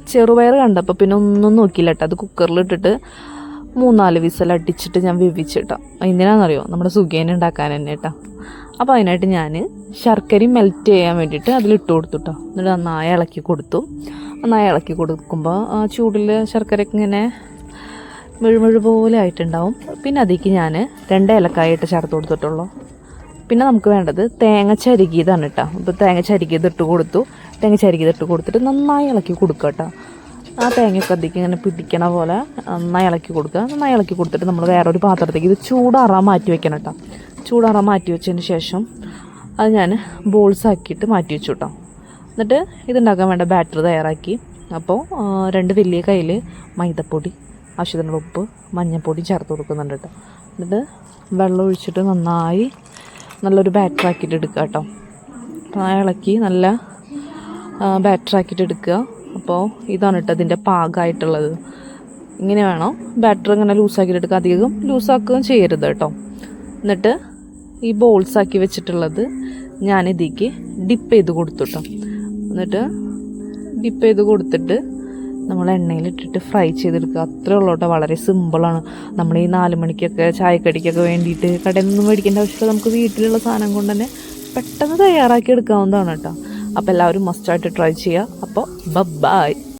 ചെറുപയർ കണ്ടപ്പോൾ പിന്നെ ഒന്നും നോക്കിയില്ല കേട്ടോ. അത് കുക്കറിലിട്ടിട്ട് 3-4 വിസിൽ അടിച്ചിട്ട് ഞാൻ വേവിച്ചിട്ടോ. എന്തിനാണെന്നറിയോ? നമ്മുടെ സുഖേന ഉണ്ടാക്കാൻ തന്നെ കേട്ടോ. അപ്പോൾ അതിനായിട്ട് ഞാൻ ശർക്കരയും മെൽറ്റ് ചെയ്യാൻ വേണ്ടിയിട്ട് അതിലിട്ട് കൊടുത്തു കേട്ടോ. എന്നിട്ട് നന്നായി ഇളക്കി കൊടുത്തു. നന്നായി ഇളക്കി കൊടുക്കുമ്പോൾ ആ ചൂടിൽ ശർക്കരയൊക്കെ ഇങ്ങനെ മുഴുമുഴു പോലെ ആയിട്ടുണ്ടാവും. പിന്നെ അതിലേക്ക് ഞാൻ 2 ഏലക്കായിട്ട് ചേർത്ത് കൊടുത്തിട്ടുള്ളൂ. പിന്നെ നമുക്ക് വേണ്ടത് തേങ്ങ ചരുകിയതാണ് കേട്ടോ. ഇപ്പോൾ തേങ്ങ ചരുകിയത് ഇട്ട് കൊടുത്തു. തേങ്ങ ചരുകിയത് ഇട്ട് കൊടുത്തിട്ട് നന്നായി ഇളക്കി കൊടുക്കുക കേട്ടോ. ആ തേങ്ങയൊക്കെ അതിലേക്ക് ഇങ്ങനെ പിടിക്കണ പോലെ നന്നായി ഇളക്കി കൊടുക്കുക. നന്നായി ഇളക്കി കൊടുത്തിട്ട് നമ്മൾ വേറൊരു പാത്രത്തേക്ക് ഇത് ചൂടാറാൻ മാറ്റി വെക്കണം കേട്ടോ. ചൂടാറാൻ മാറ്റി വെച്ചതിന് ശേഷം അത് ഞാൻ ബോൾസ് ആക്കിയിട്ട് മാറ്റി വെച്ചു കേട്ടോ. എന്നിട്ട് ഇതുണ്ടാക്കാൻ വേണ്ട ബാറ്റർ തയ്യാറാക്കി. അപ്പോൾ 2 വലിയ കയ്യിൽ മൈദപ്പൊടി, ആവശ്യത്തിനുള്ള ഉപ്പ്, മഞ്ഞൾപ്പൊടി ചേർത്ത് കൊടുക്കുന്നുണ്ട് കേട്ടോ. എന്നിട്ട് വെള്ളം ഒഴിച്ചിട്ട് നല്ലൊരു ബാറ്റർ ആക്കിയിട്ട് എടുക്കുക കേട്ടോ. ഇളക്കി നല്ല ബാറ്റർ ആക്കിയിട്ട് എടുക്കുക. അപ്പോൾ ഇതാണ് കേട്ടോ ഇതിൻ്റെ പാകമായിട്ടുള്ളത്. ഇങ്ങനെ വേണം ബാറ്റർ ഇങ്ങനെ ലൂസാക്കിയിട്ട് എടുക്കുക. അധികം ലൂസാക്കുകയും ചെയ്യരുത് കേട്ടോ. എന്നിട്ട് ഈ ബോൾസാക്കി വെച്ചിട്ടുള്ളത് ഞാൻ ഇതിലേക്ക് ഡിപ്പ് ചെയ്ത് കൊടുത്തു കേട്ടോ. എന്നിട്ട് ഡിപ്പ് ചെയ്ത് കൊടുത്തിട്ട് നമ്മൾ എണ്ണയിലിട്ടിട്ട് ഫ്രൈ ചെയ്തെടുക്കുക. അത്രേ ഉള്ളൂ കേട്ടോ. വളരെ സിമ്പിളാണ്. നമ്മൾ ഈ 4 മണിക്കൊക്കെ ചായക്കടിക്കൊക്കെ വേണ്ടിയിട്ട് കടയിൽ നിന്നും മേടിക്കേണ്ട ആവശ്യമില്ല. നമുക്ക് വീട്ടിലുള്ള സാധനം കൊണ്ട് തന്നെ പെട്ടെന്ന് തയ്യാറാക്കി എടുക്കാവുന്നതാണ് കേട്ടോ. അപ്പോൾ എല്ലാവരും മസ്റ്റായിട്ട് ട്രൈ ചെയ്യുക. അപ്പോൾ ബൈ.